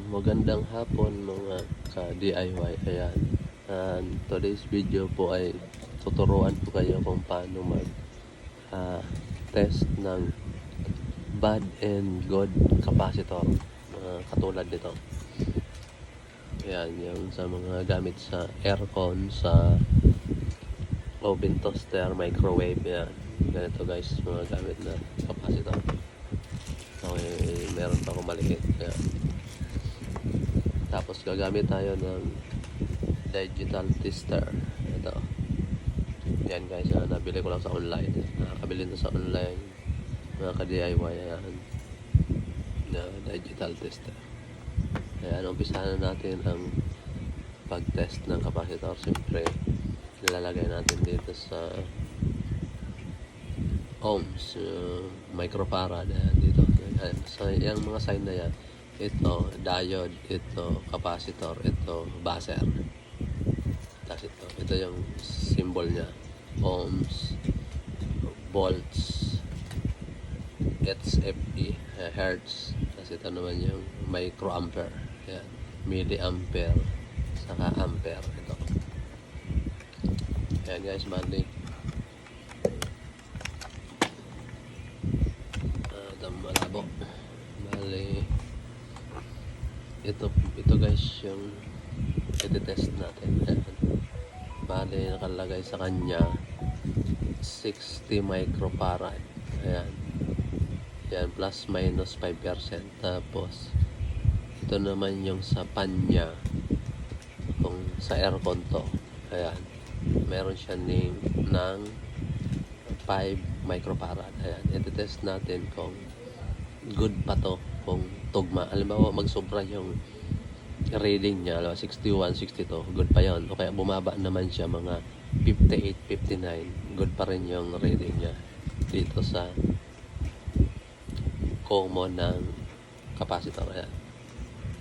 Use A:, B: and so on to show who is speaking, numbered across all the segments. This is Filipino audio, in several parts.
A: Magandang hapon mga ka-DIY. Ayan. Today's video po ay tuturuan ko kayo kung paano mag test ng bad and good capacitor. Katulad nito. Ayan, yung sa mga gamit sa aircon, sa oven toaster, microwave. Ayan. Ganito guys, mga gamit na capacitor. Okay, meron pa akong maliit. Ayan. Tapos gagamit tayo ng digital tester. Ito. Yan guys, nabili ko lang sa online. Nakakabili na sa online. Mga ka-DIY. Ayan. Na digital tester. Ayan, umpisahan na natin ang pag-test ng capacitor. Siyempre, nilalagay natin dito sa ohms, microfarad. Ayan, dito. Ayan, so, yung mga sign na yan. Ito, diode, ito, capacitor, ito, buzzer. Tapos ito yung symbol niya. Ohms, volts, HFE, hertz. Tapos ito naman yung microampere. Yan, milliampere, saka ampere. Ito. Yan guys, bali. Ito malabo. Bali. Ito guys yung i-test natin. Bali nakalagay sa kanya 60 microfarad. Ayan. Yan, plus minus 5%. Tapos ito naman yung sa pan niya. Kung sa aircon to. Ayan. Meron siya ng 5 microfarad. Ayan. I-test natin kung good pa to, kung tugma. Halimbawa magsobra yung reading niya, 61, 62, good pa yon. O kaya bumaba naman siya mga 58, 59, good pa rin yung reading niya dito sa common ng capacitor. Ayan.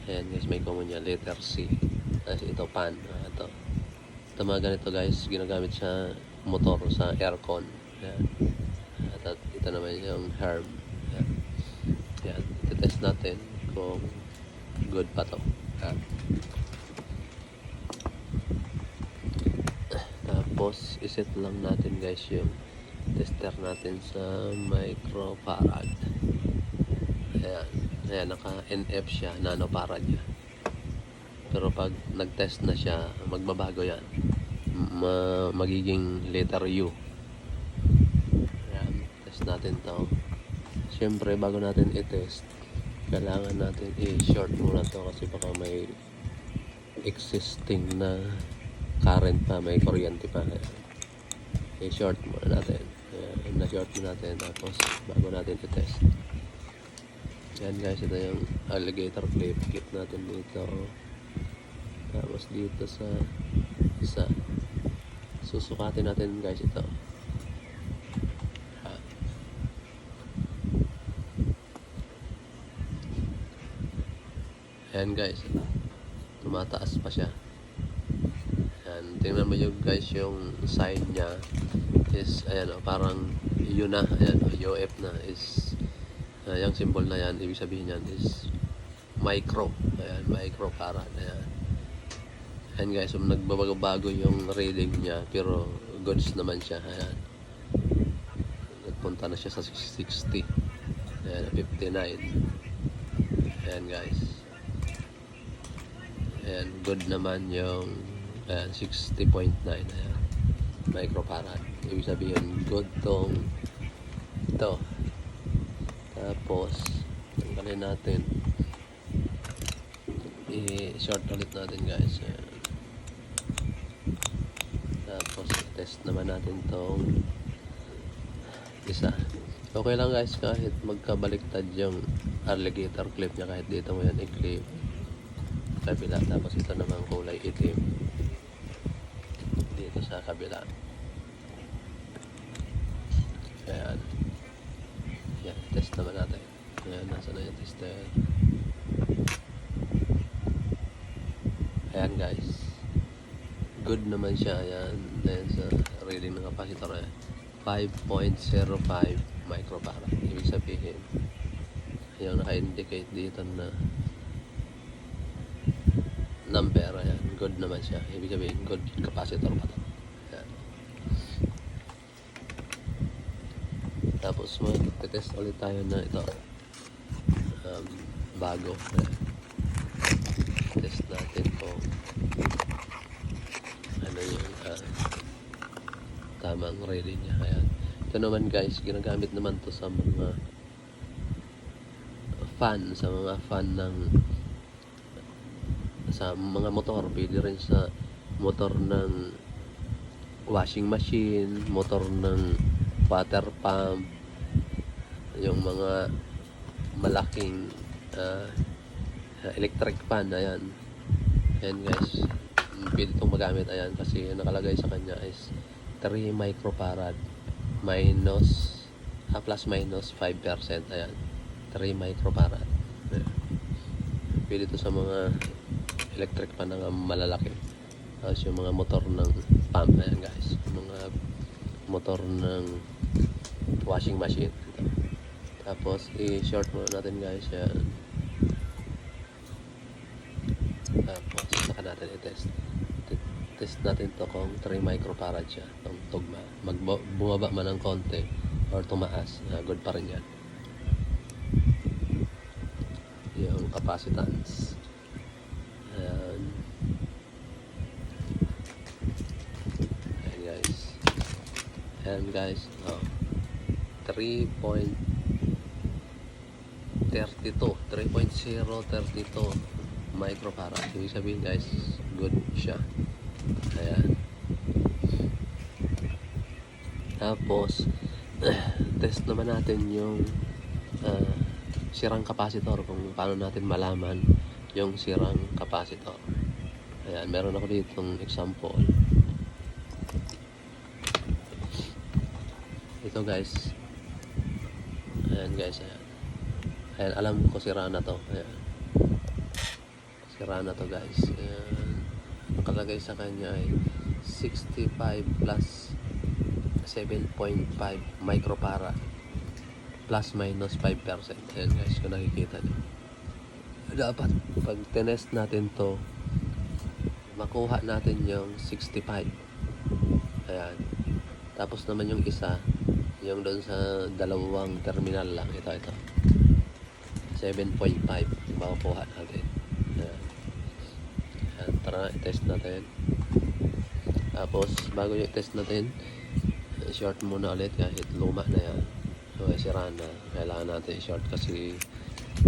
A: Ayan guys, may common niya, letter C. Tapos ito pan. Ito mga ganito guys, ginagamit sa motor, sa aircon. Ayan. At ito naman yung herb. Ayan. Ayan. Test natin kung good pa to. Tapos iset lang natin guys yung tester natin sa microfarad. Ayan. Ayan, naka NF siya, nanofarad niya. Pero pag nag-test na siya, magbabago yan. Magiging letter U. Ayan, test natin to. Siyempre bago natin i-test, kailangan natin i-short muna to kasi baka may existing na current pa, may kuryente pa. I-short muna natin. Ayan, na-short muna natin tapos bago natin i-test. Yan guys, ito yung alligator clip. Clip natin dito. Tapos dito sa isa. Susukatin natin guys ito. Ayan guys, tumataas pa siya. Ayan, tingnan mo yung guys, yung sign niya is, ayan o, parang yun na, ayan, UF na is, yung symbol na yan, ibig sabihin yan is micro. Ayan, microfarad. Ayan. Ayan guys, so nagbabago yung reading niya, pero goods naman siya. Ayan. Nagpunta na siya sa 60. Ayan, 59. Ayan guys. Ayan, good naman yung 60.9. Ayan, microfarad. Ibig sabihin, good tong ito. Tapos, tanggalin natin. I-short ulit natin guys. Ayan. Tapos, test naman natin tong isa. Okay lang guys, kahit magkabaliktad yung alligator clip niya, kahit dito mo yan i-clip kabila. Tapos ito naman kulay itim dito sa kabila. Ayan. Yan, test naman natin. Ayan, nasa na yung tester. Ayan guys, good naman siya. Ayan, ayan sa reading ng capacitor. 5.05 microfarad. Ibig sabihin yung naka-indicate dito na number. Ayan, good naman siya. Ibig sabihin, good capacitor pa to. Ayan. Tapos mag-test ulit tayo na ito. Bago. Ayan. Test natin kung ano yung tamang reading niya. Ayan. Ito naman guys, ginagamit naman to sa mga fan, sa mga motor. Pwede rin sa motor ng washing machine, motor ng water pump, yung mga malaking electric fan. Ayan guys, pwede itong magamit. Ayan, kasi nakalagay sa kanya is 3 microfarad plus minus 5%. Ayan, 3 microfarad. Pwede ito sa mga electric fan na malalaki. Tapos yung mga motor ng pump. Ayan guys, yung mga motor ng washing machine. Ito. Tapos i-short muna natin guys. Ayan. Tapos saka natin i-test. Test natin to kung 3 microfarad siya itong tugma. Bumaba man ng konti or tumaas, good pa rin yan. Yung capacitance. Ayan. Ayan guys. 3.032 microfarad. Ibig sabihin guys, good siya. Ayan. Tapos test naman natin yung sirang capacitor, kung paano natin malaman yung sirang capacitor. Ayan, meron ako ditong example. Ito guys. Ayan guys, ayan, alam ko sira na to. Ayan. Sira na to guys. Ayan. Nakalagay sa kanya ay 65 plus 7.5 microfarad plus minus 5%. Ayan guys, kung nakikita nyo. Dapat pag tinest natin to, makuha natin yung 65. Ayan. Tapos naman yung isa, yung doon sa dalawang terminal lang. Ito 7.5 makukuha natin. Ayan. Ayan, tara i-test natin. Tapos bago yung test natin, short muna ulit kahit luma na yan. So sira na, kailangan natin i-short kasi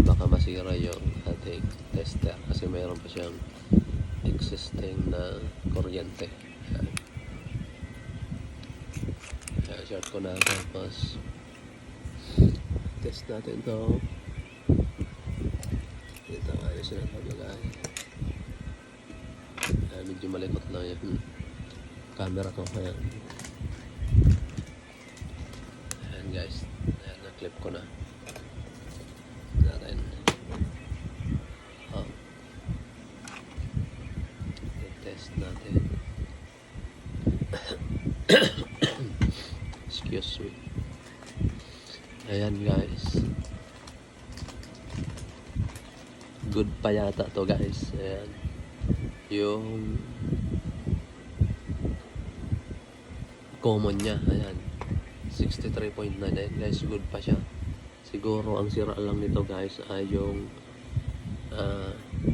A: baka masira yung ating tester kasi mayroon pa siyang existing na kuryente. Ayan. Ayan, short ko na. Tapos test natin to. Ito, ayos na naglagay. Medyo malikot lang yung camera ko. Ayan. Ayan guys, ayan, na-clip ko na natin. I-test natin. Excuse me. Ayan guys, good pa yata to guys. Ayan, yung common nya, ayan, 63.9. Ayan guys, good pa siya. Siguro ang sira lang nito guys ay yung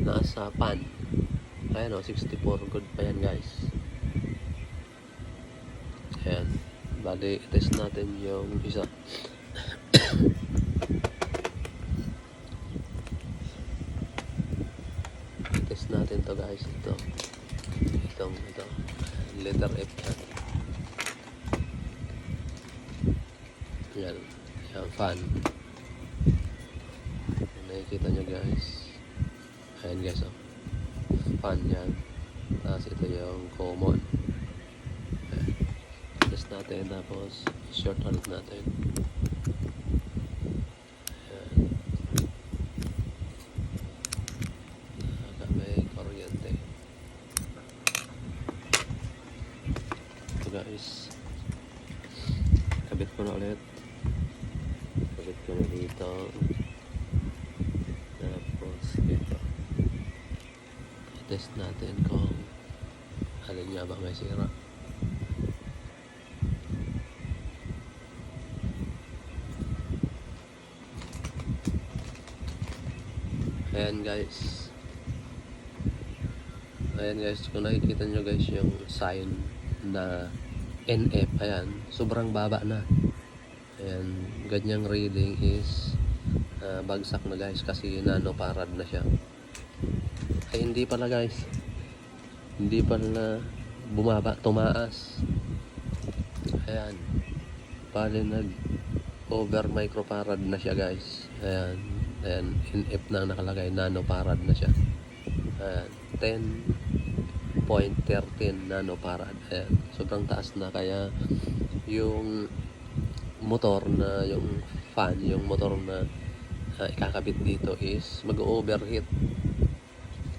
A: nasa pan. Ayan 64, good pa yan guys. Ayan, bali test natin yung isa. Test natin to guys. Ito letter F yan. Yan, fan. Nakikita nyo guys. Ayan guys, fan yan. Tapos ito yung common. Ayan. Test natin, tapos short ulit natin. Ayan. May kuryente. Ito guys, kabit ko na ulit. Kabit ko na dito. Tapos dito. test natin kung alin nga ba may sira. Ayan guys, kung nakikita nyo guys yung sign na NF, ayan, sobrang baba na. Ayan, ganyang reading is bagsak na guys, kasi nanofarad na siya. Ay hindi pala guys, hindi pala bumaba, tumaas. Ayan, bali nag over microfarad na siya guys. Ayan, NF na nakalagay, nanofarad na siya. Ayan, 10.13 nanofarad. Ayan, sobrang taas na, kaya yung motor na, yung fan, yung motor na ikakabit dito is mag-overheat.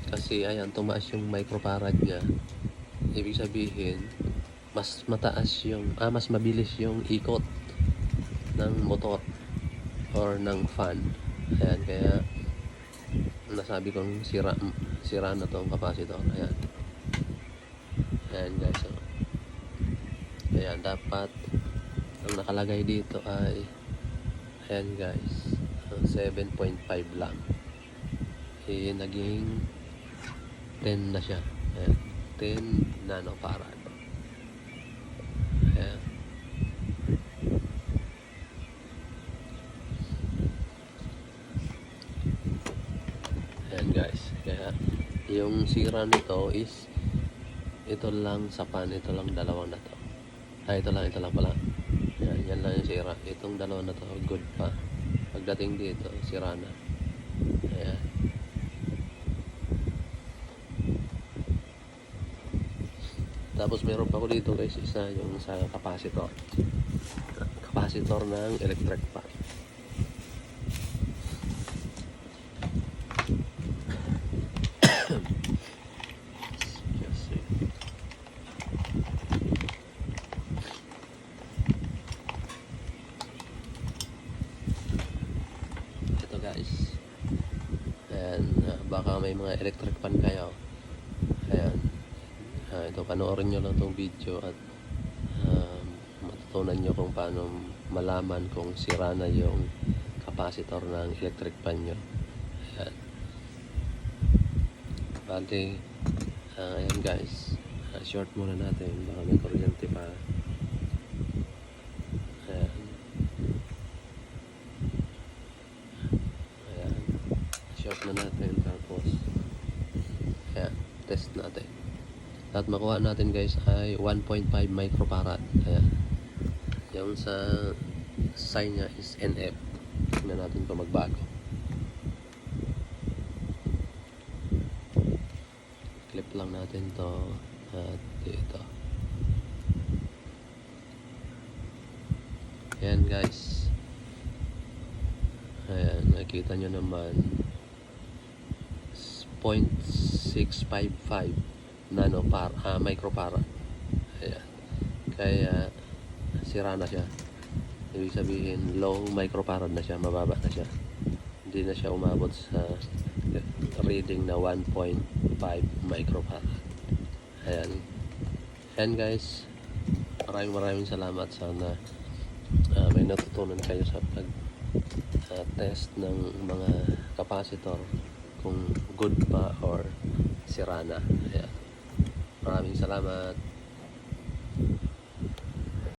A: Kasi ayan, tumaas yung microfarad niya. Ibig sabihin, mas mataas yung, mas mabilis yung ikot ng motor or ng fan. Ayan, kaya nasabi kong sira na tong capacitor. Ayan. Ayan guys. Ayan, dapat ang nakalagay dito ay, ayan guys, 7.5 lang. Naging 10 na siya. Ayan, 10 nanofarad. Ayan. Ayan guys, kaya yung sira nito is ito lang sa pan, ito lang dalawang na to. Ito lang pala. Yan lang yung sira. Itong dalawa na to, good pa. Pagdating dito, sira na. Ayan. Tapos meron pa ko dito guys, isa yung sa capacitor. Capacitor ng electric fan. Guys, ayan, baka may mga electric fan kayo. Ayan, ito, panoorin nyo lang itong video at matutunan nyo kung paano malaman kung sira na yung capacitor ng electric fan nyo. Ayan, bali, ayan guys, short muna natin, baka may kuryente pa. Short na natin, tapos ayan, test natin. At makuha natin guys ay 1.5 microfarad. Ayan, yung sa sign nya is NF. Tingnan natin kung magbago. Clip lang natin to at dito. Ayan guys, ayan, nakita nyo naman 0.655 microfarad. Ayan. Kaya sira na siya. Ibig sabihin low microfarad na siya, mababa na siya. Hindi na siya umabot sa reading na 1.5 microfarad. Ayan. Ayan guys, maraming salamat. Sana may natutunan kayo sa pag test ng mga capacitor, kung good pa or sira na. Ayan. Maraming salamat.